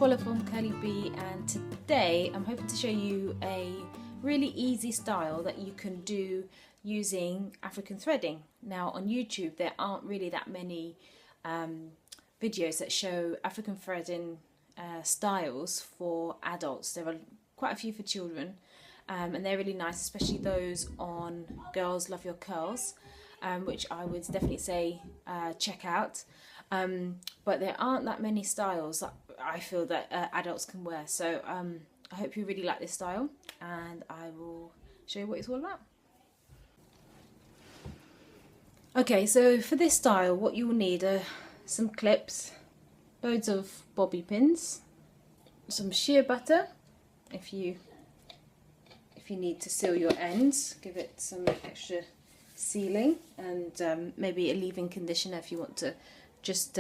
Paula from Curly Bee, and today I'm hoping to show you a really easy style that you can do using African threading. Now on YouTube there aren't really that many videos that show African threading styles for adults. There are quite a few for children, and they're really nice, especially those on Girls Love Your Curls, which I would definitely say check out. But there aren't that many styles that I feel that adults can wear. So I hope you really like this style, and I will show you what it's all about. Okay, so for this style what you will need are some clips, loads of bobby pins, some sheer butter if you need to seal your ends, give it some extra sealing, and maybe a leave-in conditioner if you want to just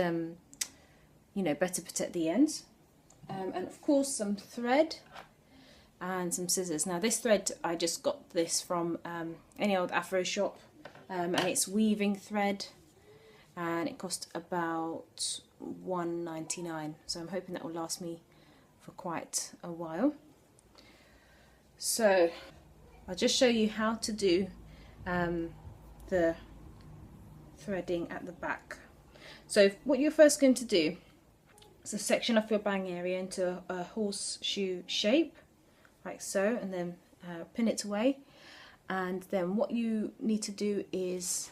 better protect the ends, and of course some thread and some scissors. Now this thread, I just got this from any old Afro shop, and it's weaving thread, and it cost about $1.99, so I'm hoping that will last me for quite a while. So I'll just show you how to do the threading at the back. So what you're first going to do is a section off your bang area into a horseshoe shape, like so, and then pin it away. And then what you need to do is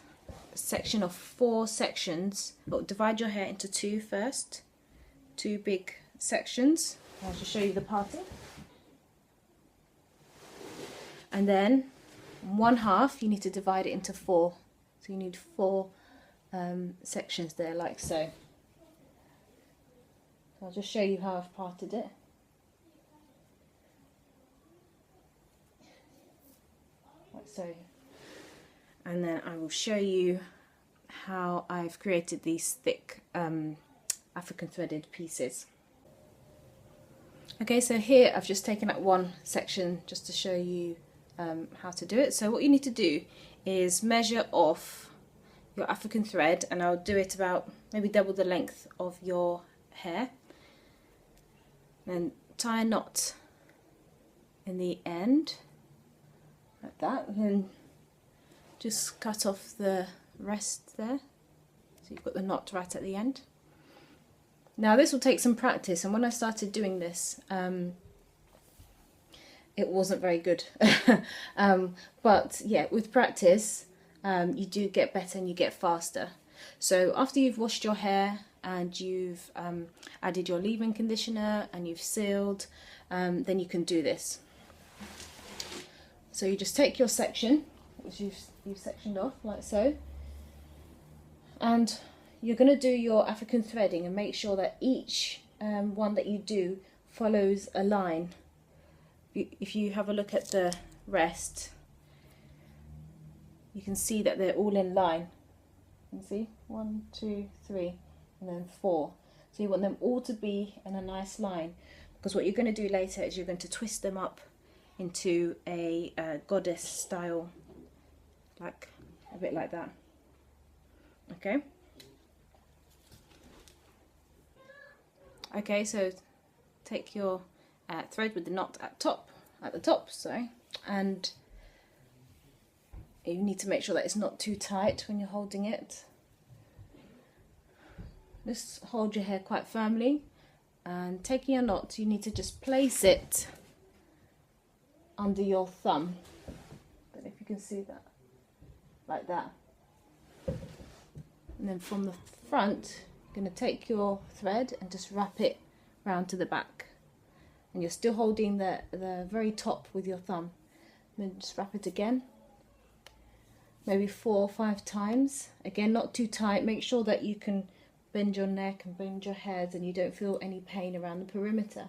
a section of 4 sections. But divide your hair into 2 first, 2 big sections. I'll just show you the parting. And then 1/2 you need to divide it into 4. So you need 4 sections there, like so. So I'll just show you how I've parted it. Like so. And then I will show you how I've created these thick African threaded pieces. Okay, so here I've just taken out 1 section just to show you how to do it. So what you need to do is measure off your African thread, and I'll do it about maybe double the length of your hair, and tie a knot in the end like that, and then just cut off the rest there, so you've got the knot right at the end. Now this will take some practice, and when I started doing this it wasn't very good. But yeah, with practice you do get better and you get faster. So after you've washed your hair and you've added your leave-in conditioner and you've sealed, then you can do this. So you just take your section, which you've sectioned off like so, and you're going to do your African threading, and make sure that each one that you do follows a line. If you have a look at the rest, you can see that they're all in line. You can see 1, 2, 3, and then 4. So you want them all to be in a nice line, because what you're going to do later is you're going to twist them up into a goddess style, like a bit like that. Okay. Okay, so take your thread with the knot at the top, and you need to make sure that it's not too tight when you're holding it. Just hold your hair quite firmly, and taking your knot, you need to just place it under your thumb. I don't know if you can see that, like that. And then from the front, you're going to take your thread and just wrap it round to the back, and you're still holding the very top with your thumb. And then just wrap it again, maybe 4 or 5 times. Again, not too tight. Make sure that you can bend your neck and bend your head, and you don't feel any pain around the perimeter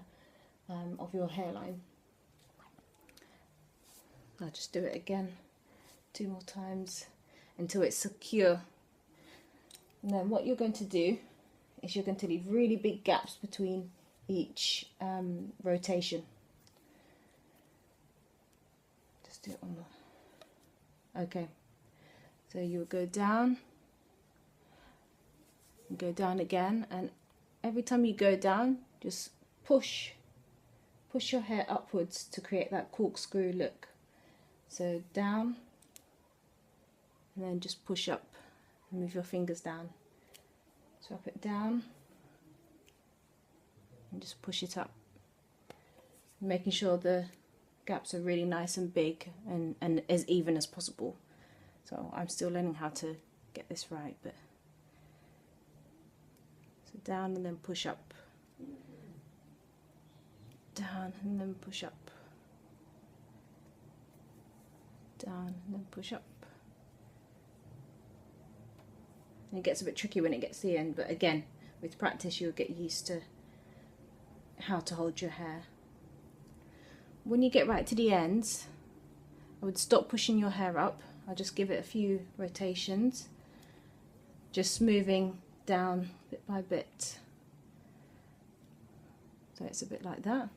of your hairline. I'll just do it again 2 more times until it's secure. And then what you're going to do is you're going to leave really big gaps between each rotation. Just do it on the... Okay, so you'll go down, and go down again, and every time you go down, just push your hair upwards to create that corkscrew look. So down, and then just push up and move your fingers down. So up it down and just push it up, making sure the gaps are really nice and big and as even as possible. So I'm still learning how to get this right, but so down and then push up, down and then push up, down and then push up. And it gets a bit tricky when it gets to the end, but again, with practice you'll get used to how to hold your hair. When you get right to the ends, I would stop pushing your hair up. I'll just give it a few rotations, just moving down bit by bit. So it's a bit like that.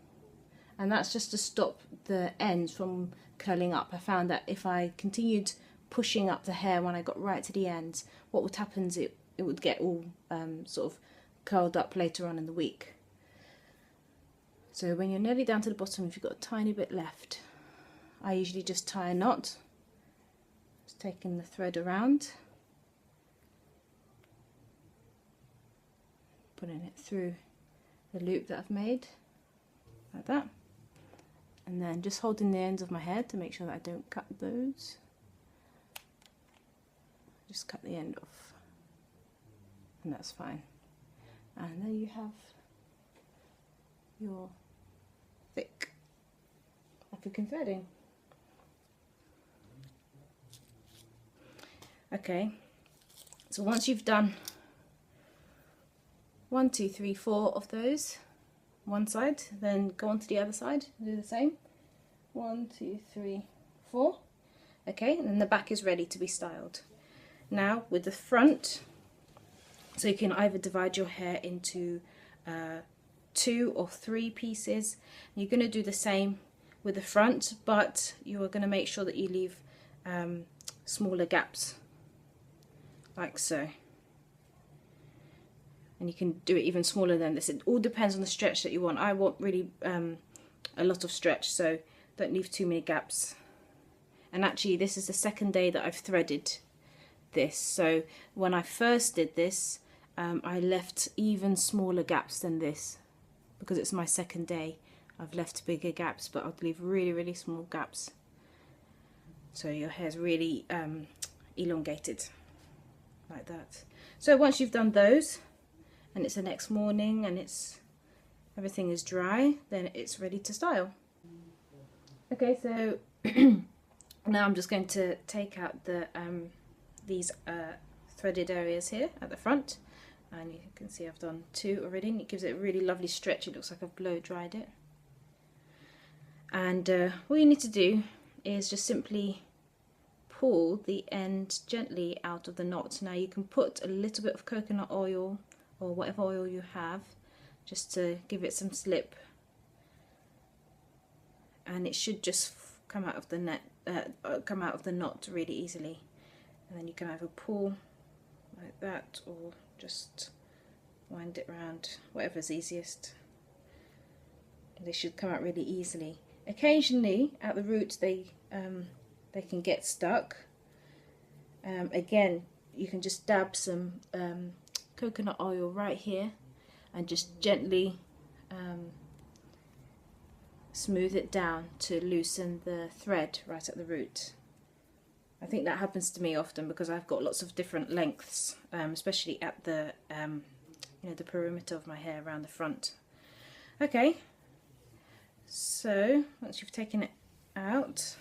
And that's just to stop the ends from curling up. I found that if I continued pushing up the hair when I got right to the ends, what would happen is it would get all sort of curled up later on in the week. So when you're nearly down to the bottom, if you've got a tiny bit left, I usually just tie a knot, just taking the thread around, putting it through the loop that I've made, like that, and then just holding the ends of my hair to make sure that I don't cut those. Just cut the end off, and that's fine. And there you have your thick African threading. Okay, so once you've done 1, 2, 3, 4 of those one side, then go on to the other side and do the same. 1, 2, 3, 4. Okay, and then the back is ready to be styled. Now with the front, so you can either divide your hair into 2 or 3 pieces. You're going to do the same with the front, but you are going to make sure that you leave smaller gaps, like so. And you can do it even smaller than this. It all depends on the stretch that you want. I want really a lot of stretch, so don't leave too many gaps. And actually this is the second day that I've threaded this, so when I first did this I left even smaller gaps than this. Because it's my second day, I've left bigger gaps, but I'll leave really small gaps, so your hair's really elongated like that. So once you've done those and it's the next morning and everything is dry, then it's ready to style. Okay, so now I'm just going to take out the these threaded areas here at the front, and you can see I've done 2 already, and it gives it a really lovely stretch. It looks like I've blow dried it. And all you need to do is just simply pull the end gently out of the knot. Now you can put a little bit of coconut oil or whatever oil you have, just to give it some slip, and it should just come out of the knot really easily. And then you can either pull like that or just wind it around, whatever's easiest. They should come out really easily. Occasionally at the roots they can get stuck. Again, you can just dab some coconut oil right here and just gently smooth it down to loosen the thread right at the root. I think that happens to me often because I've got lots of different lengths, especially at the the perimeter of my hair around the front. Okay, so once you've taken it out,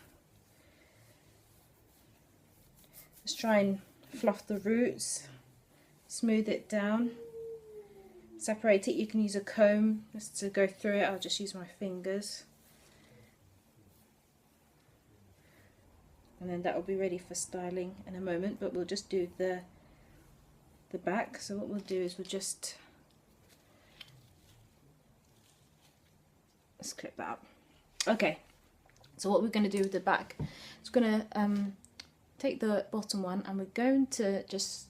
just try and fluff the roots, smooth it down, separate it. You can use a comb just to go through it. I'll just use my fingers. And then that will be ready for styling in a moment, but we'll just do the back. So what we'll do is we'll just let's clip that up. Okay, so what we're going to do with the back is we're going to take the bottom one and we're going to just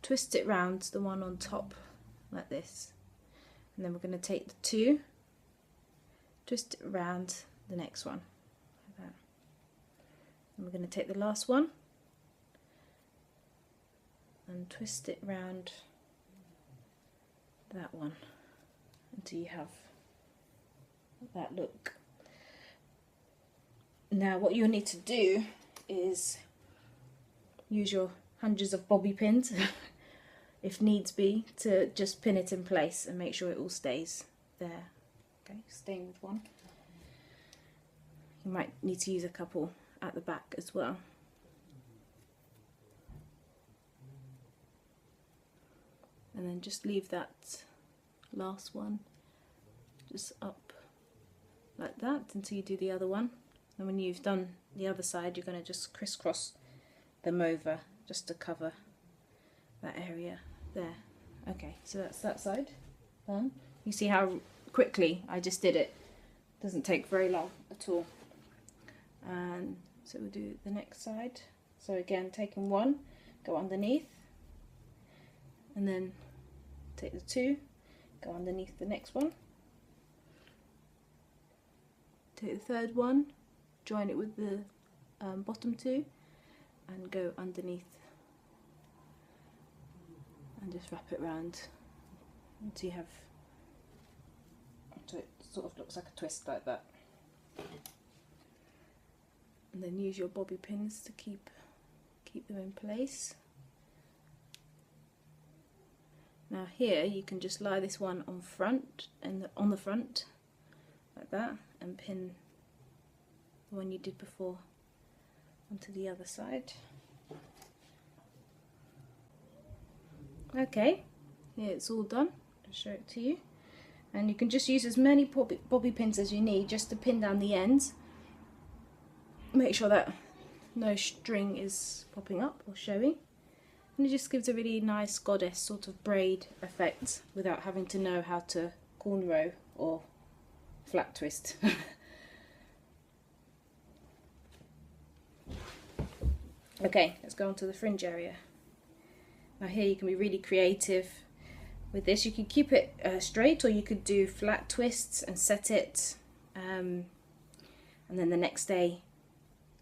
twist it round the one on top like this, And then we're going to take the 2, twist it around the next one, like that. And we're going to take the last one and twist it round that one until you have that look. Now what you'll need to do is use your hundreds of bobby pins if needs be to just pin it in place and make sure it all stays there. Okay, staying with one. You might need to use a couple at the back as well. And then just leave that last one just up like that until you do the other one. And when you've done the other side, you're going to just crisscross them over just to cover that area there. Okay, so that's that side done. You see how quickly I just did it. Doesn't take very long at all. And so we'll do the next side. So again, taking one, go underneath, and then take the 2, go underneath the next one, take the 3rd one, join it with the bottom 2, and go underneath, and just wrap it round until you have, so it sort of looks like a twist like that. And then use your bobby pins to keep them in place. Now here you can just lie this one on front and on the front like that, and pin the one you did before onto the other side. Okay, here it's all done. I'll show it to you. And you can just use as many bobby pins as you need just to pin down the ends. Make sure that no string is popping up or showing. And it just gives a really nice goddess sort of braid effect without having to know how to cornrow or flat twist. Okay, let's go on to the fringe area. Now here you can be really creative with this. You can keep it straight, or you could do flat twists and set it, and then the next day,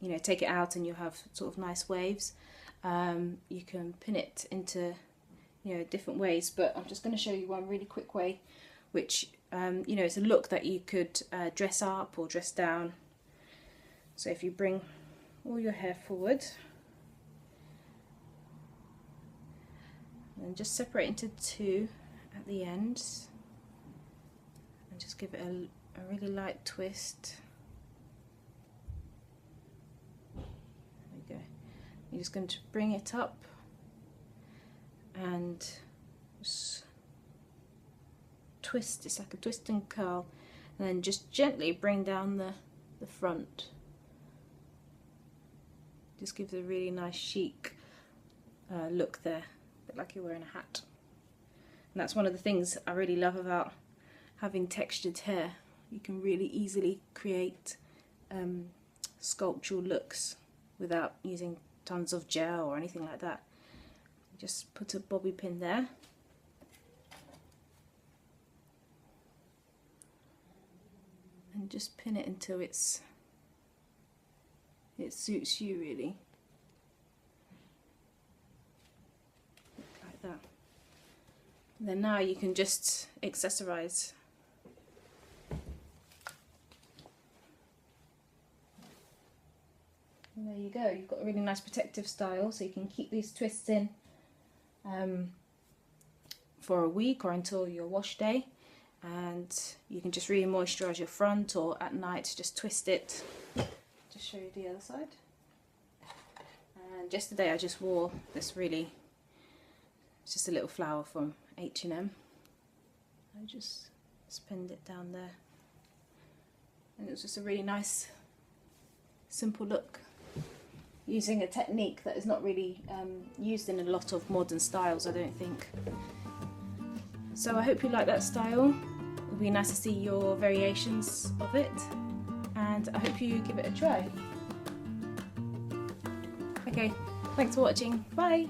you know, take it out and you'll have sort of nice waves. You can pin it into, you know, different ways, but I'm just going to show you one really quick way, which you know, it's a look that you could dress up or dress down. So if you bring all your hair forward and just separate into 2 at the ends, and just give it a really light twist. You're just going to bring it up and just twist. It's like a twist and curl, and then just gently bring down the front. Just gives a really nice chic look there, a bit like you're wearing a hat. And that's one of the things I really love about having textured hair. You can really easily create sculptural looks without using tons of gel or anything like that. Just put a bobby pin there, and just pin it until it suits you really, like that. And then now you can just accessorize. And there you go, you've got a really nice protective style, so you can keep these twists in for a week or until your wash day, and you can just really moisturize your front, or at night just twist it. Just show you the other side. And yesterday I just wore this really, it's just a little flower from H&M. I just pinned it down there, and it was just a really nice simple look, using a technique that is not really used in a lot of modern styles, I don't think. So I hope you like that style. It would be nice to see your variations of it, and I hope you give it a try. Okay, thanks for watching. Bye!